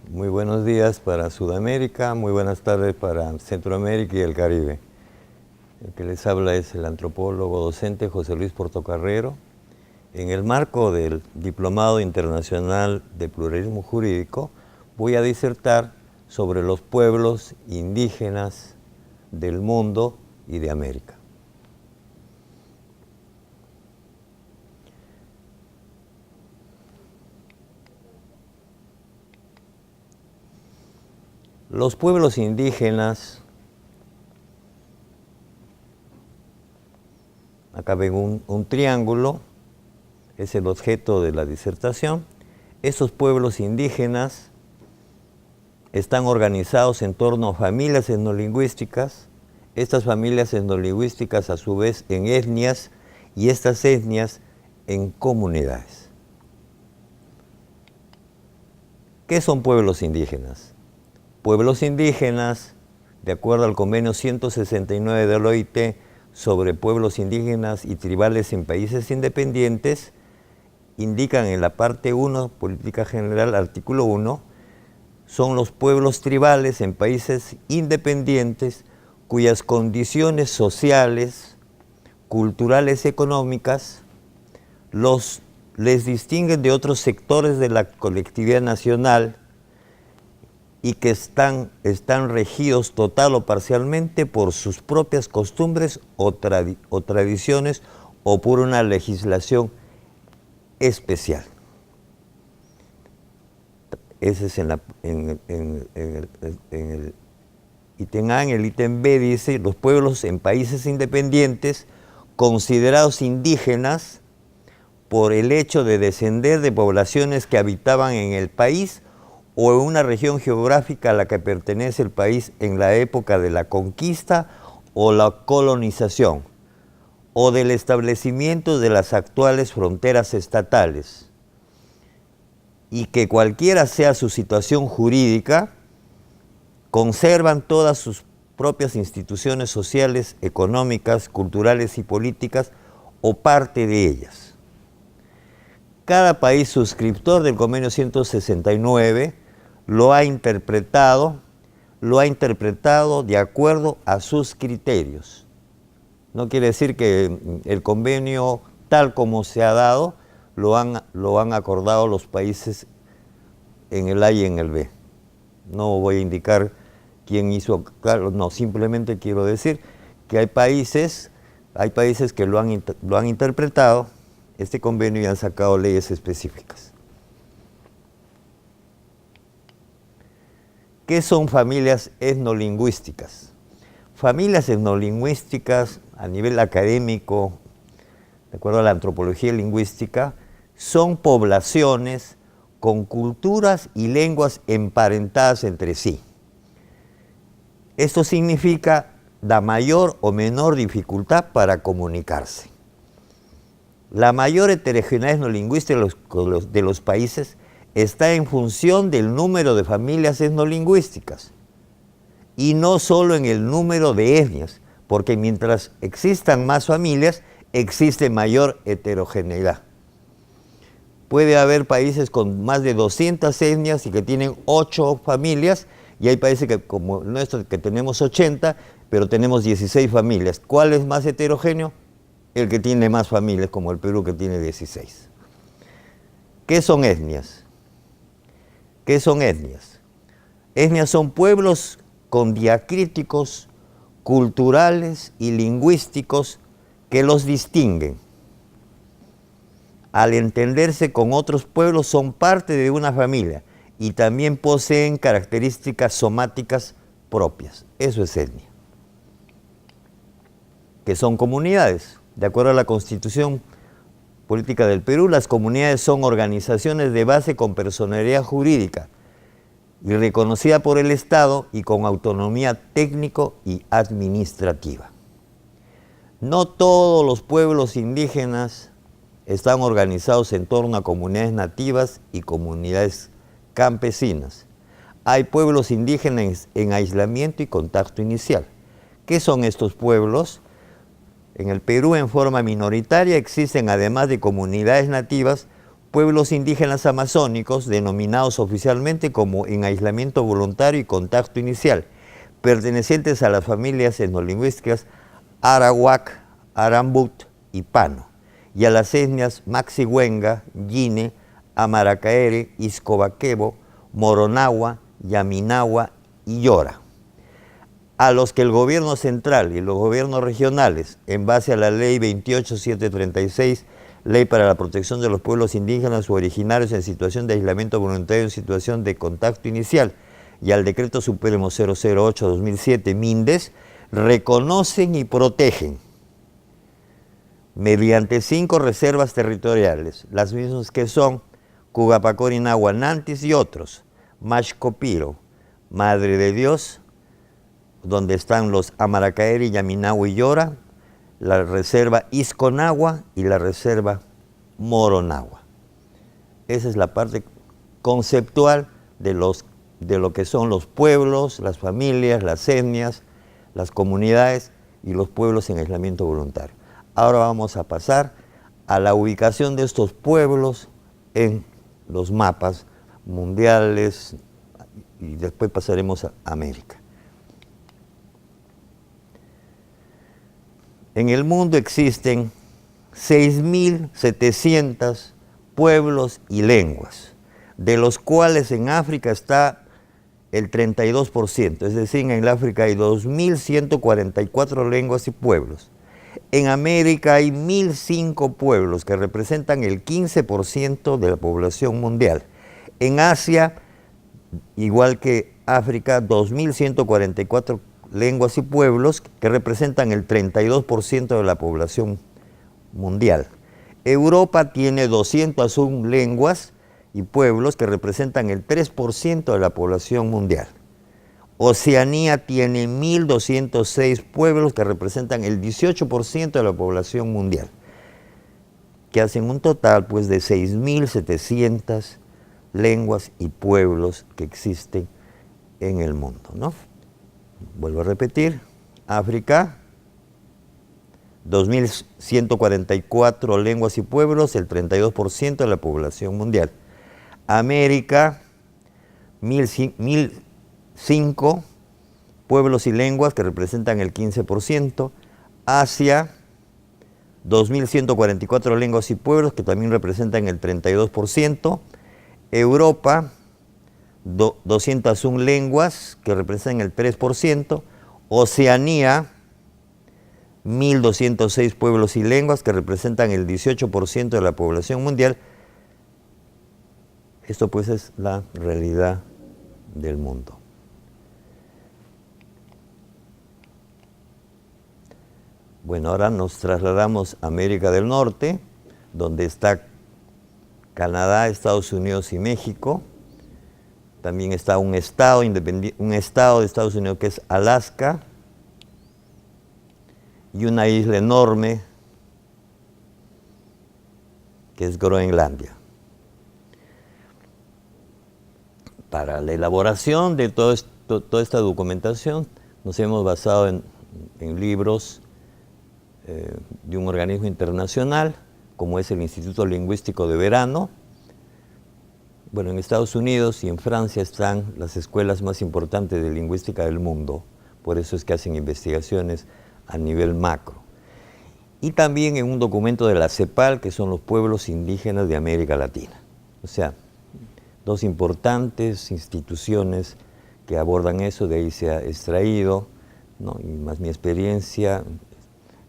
Muy buenos días para Sudamérica, muy buenas tardes para Centroamérica y el Caribe. El que les habla es el antropólogo docente José Luis Portocarrero. En el marco del Diplomado Internacional de Pluralismo Jurídico, voy a disertar sobre los pueblos indígenas del mundo y de América. Los pueblos indígenas, acá ven un triángulo, es el objeto de la disertación. Esos pueblos indígenas están organizados en torno a familias etnolingüísticas. Estas familias etnolingüísticas a su vez en etnias y estas etnias en comunidades. ¿Qué son pueblos indígenas? Pueblos indígenas, de acuerdo al convenio 169 de la OIT sobre pueblos indígenas y tribales en países independientes, indican en la parte 1, Política General, artículo 1, son los pueblos tribales en países independientes cuyas condiciones sociales, culturales y económicas les distinguen de otros sectores de la colectividad nacional y que están regidos total o parcialmente por sus propias costumbres o tradiciones o por una legislación especial. Ese es en el ítem A. En el ítem B dice, los pueblos en países independientes considerados indígenas por el hecho de descender de poblaciones que habitaban en el país o en una región geográfica a la que pertenece el país en la época de la conquista o la colonización, o del establecimiento de las actuales fronteras estatales, y que cualquiera sea su situación jurídica, conservan todas sus propias instituciones sociales, económicas, culturales y políticas, o parte de ellas. Cada país suscriptor del convenio 169 lo ha interpretado de acuerdo a sus criterios. No quiere decir que el convenio tal como se ha dado lo han acordado los países en el A y en el B. No voy a indicar quién hizo, claro, no, simplemente quiero decir que hay países que lo han interpretado este convenio y han sacado leyes específicas. ¿Qué son familias etnolingüísticas? Familias etnolingüísticas a nivel académico, de acuerdo a la antropología lingüística, son poblaciones con culturas y lenguas emparentadas entre sí. Esto significa la mayor o menor dificultad para comunicarse. La mayor heterogeneidad etnolingüística de los países está en función del número de familias etnolingüísticas y no solo en el número de etnias, porque mientras existan más familias, existe mayor heterogeneidad. Puede haber países con más de 200 etnias y que tienen 8 familias, y hay países que, como el nuestro, que tenemos 80, pero tenemos 16 familias. ¿Cuál es más heterogéneo? El que tiene más familias, como el Perú, que tiene 16. ¿Qué son etnias? ¿Qué son etnias? Etnias son pueblos con diacríticos culturales y lingüísticos que los distinguen. Al entenderse con otros pueblos, son parte de una familia y también poseen características somáticas propias. Eso es etnia. ¿Qué son comunidades? De acuerdo a la Constitución Política del Perú, las comunidades son organizaciones de base con personalidad jurídica y reconocida por el Estado y con autonomía técnico y administrativa. No todos los pueblos indígenas están organizados en torno a comunidades nativas y comunidades campesinas. Hay pueblos indígenas en aislamiento y contacto inicial. ¿Qué son estos pueblos? En el Perú, en forma minoritaria, existen, además de comunidades nativas, pueblos indígenas amazónicos, denominados oficialmente como en aislamiento voluntario y contacto inicial, pertenecientes a las familias etnolingüísticas Arawak, Arambut y Pano, y a las etnias Maxihuenga, Yine, Amaracaere, Iscobaquebo, Moronagua, Yaminagua y Yora, a los que el gobierno central y los gobiernos regionales, en base a la ley 28736, Ley para la Protección de los Pueblos Indígenas o Originarios en situación de aislamiento voluntario en situación de contacto inicial, y al Decreto Supremo 008-2007, MINDES, reconocen y protegen mediante 5 reservas territoriales, las mismas que son Cugapacorinagua, Nantis y otros, Mashcopiro, Madre de Dios, donde están los Amaracaeri, Yaminagua y Yora, la reserva Isconagua y la reserva Moronagua. Esa es la parte conceptual de lo que son los pueblos, las familias, las etnias, las comunidades y los pueblos en aislamiento voluntario. Ahora vamos a pasar a la ubicación de estos pueblos en los mapas mundiales y después pasaremos a América. En el mundo existen 6.700 pueblos y lenguas, de los cuales en África está el 32%, es decir, en el África hay 2.144 lenguas y pueblos. En América hay 1.005 pueblos que representan el 15% de la población mundial. En Asia, igual que África, 2.144 lenguas y pueblos que representan el 32% de la población mundial. Europa tiene 201 lenguas y pueblos que representan el 3% de la población mundial. Oceanía tiene 1.206 pueblos que representan el 18% de la población mundial, que hacen un total pues, de 6.700 lenguas y pueblos que existen en el mundo, ¿no? Vuelvo a repetir, África, 2.144 lenguas y pueblos, el 32% de la población mundial. América, 1.005 pueblos y lenguas que representan el 15%. Asia, 2.144 lenguas y pueblos que también representan el 32%. Europa, 201 lenguas que representan el 3%, Oceanía, 1.206 pueblos y lenguas que representan el 18% de la población mundial. Esto pues es la realidad del mundo. Bueno, ahora nos trasladamos a América del Norte, donde está Canadá, Estados Unidos y México. También está un estado independiente, un estado de Estados Unidos que es Alaska, y una isla enorme que es Groenlandia. Para la elaboración de toda esta documentación nos hemos basado en libros de un organismo internacional, como es el Instituto Lingüístico de Verano. Bueno, en Estados Unidos y en Francia están las escuelas más importantes de lingüística del mundo, por eso es que hacen investigaciones a nivel macro. Y también en un documento de la CEPAL, que son los pueblos indígenas de América Latina. O sea, dos importantes instituciones que abordan eso, de ahí se ha extraído, ¿no? Y más mi experiencia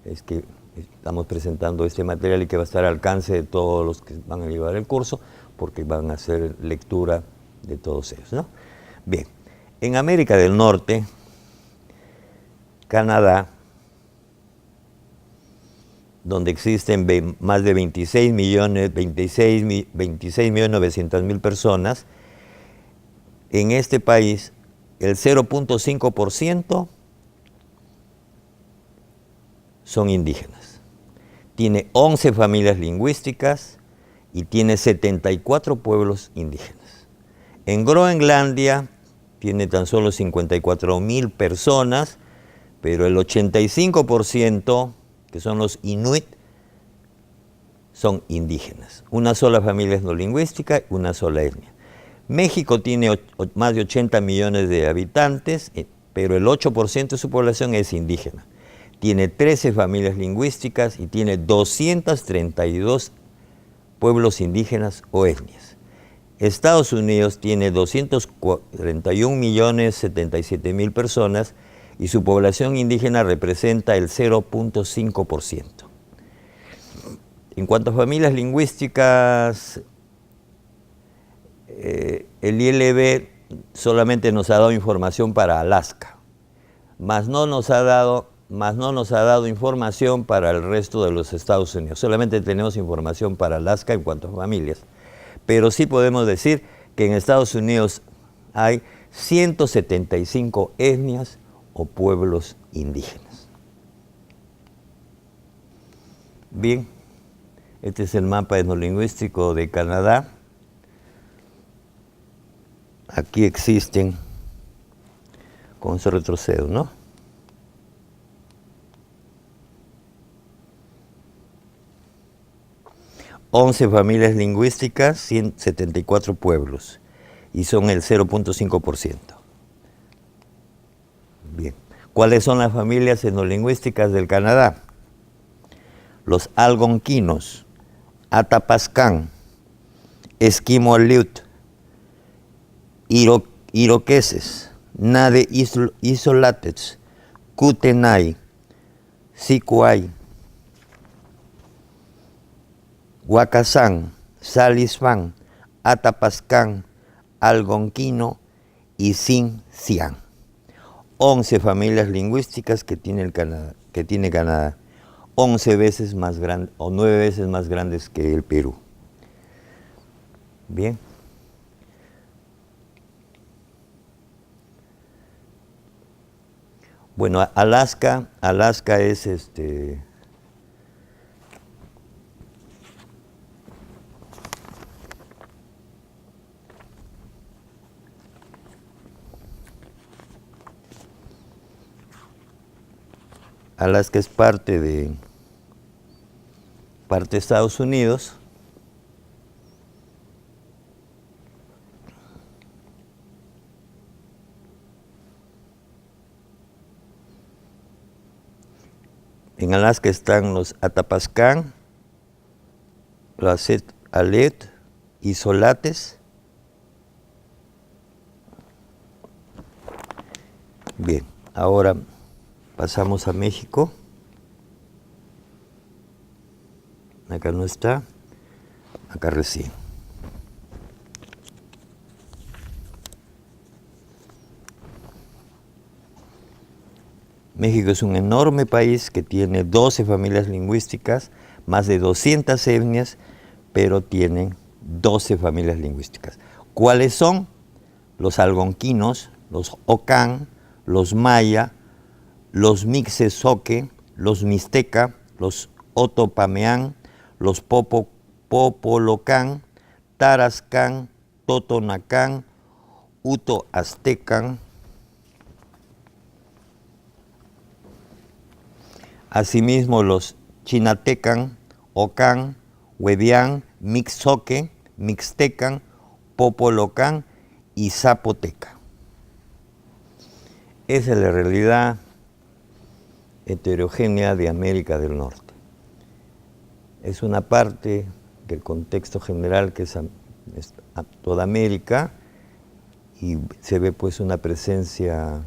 es que estamos presentando este material y que va a estar al alcance de todos los que van a llevar el curso, porque van a hacer lectura de todos ellos, ¿no? Bien, en América del Norte, Canadá, donde existen más de 26.900.000 personas, en este país el 0.5% son indígenas. Tiene 11 familias lingüísticas y tiene 74 pueblos indígenas. En Groenlandia tiene tan solo 54.000 personas, pero el 85%, que son los inuit, son indígenas. Una sola familia etnolingüística, una sola etnia. México tiene más de 80 millones de habitantes, pero el 8% de su población es indígena. Tiene 13 familias lingüísticas y tiene 232 pueblos indígenas o etnias. Estados Unidos tiene 241.077.000 personas y su población indígena representa el 0.5%. En cuanto a familias lingüísticas, el ILB solamente nos ha dado información para Alaska, mas no nos ha dado información para el resto de los Estados Unidos. Solamente tenemos información para Alaska en cuanto a familias. Pero sí podemos decir que en Estados Unidos hay 175 etnias o pueblos indígenas. Bien, este es el mapa etnolingüístico de Canadá. Aquí existen, con eso retrocedo, ¿no? ...11 familias lingüísticas, 174 pueblos, y son el 0.5%. Bien, ¿cuáles son las familias etnolingüísticas del Canadá? Los algonquinos, Atapascan, Esquimalt, Iroqueses, Nade Isolates, Kootenai, Siquay, Wakasán, Salisfán, Atapascan, Algonquino y Tsin-Tshian. 11 familias lingüísticas que tiene Canadá, 11 veces más grandes o 9 veces más grandes que el Perú. Bien. Bueno, Alaska es Alaska es parte de Estados Unidos. En Alaska están los Atapascan, los Alet, Isolates. Bien, ahora pasamos a México. Acá no está, acá recién. México es un enorme país que tiene 12 familias lingüísticas, más de 200 etnias, pero tienen 12 familias lingüísticas. ¿Cuáles son? Los algonquinos, los ocán, los maya, los mixezoque, los mixteca, los otopameán, los popolocán, tarascán, totonacán, utoaztecan. Asimismo los chinatecan, ocán, huevián, mixoque, mixtecan, popolocán y zapoteca. Esa es la realidad heterogénea de América del Norte. Es una parte del contexto general que es toda América y se ve pues una presencia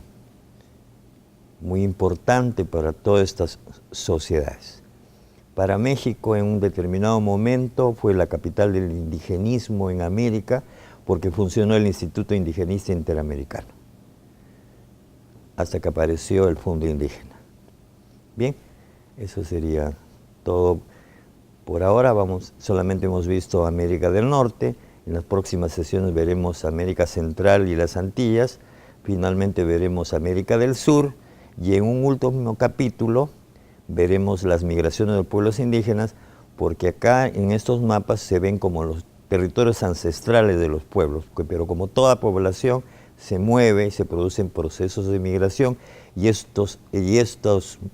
muy importante para todas estas sociedades. Para México en un determinado momento fue la capital del indigenismo en América porque funcionó el Instituto Indigenista Interamericano, hasta que apareció el Fondo Indígena. Bien, eso sería todo por ahora. Solamente hemos visto América del Norte, en las próximas sesiones veremos América Central y las Antillas, finalmente veremos América del Sur, y en un último capítulo veremos las migraciones de los pueblos indígenas, porque acá en estos mapas se ven como los territorios ancestrales de los pueblos, pero como toda población se mueve y se producen procesos de migración, y estos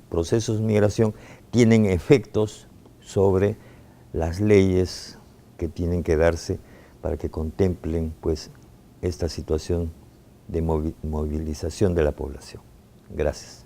procesos de migración tienen efectos sobre las leyes que tienen que darse para que contemplen pues esta situación de movilización de la población. Gracias.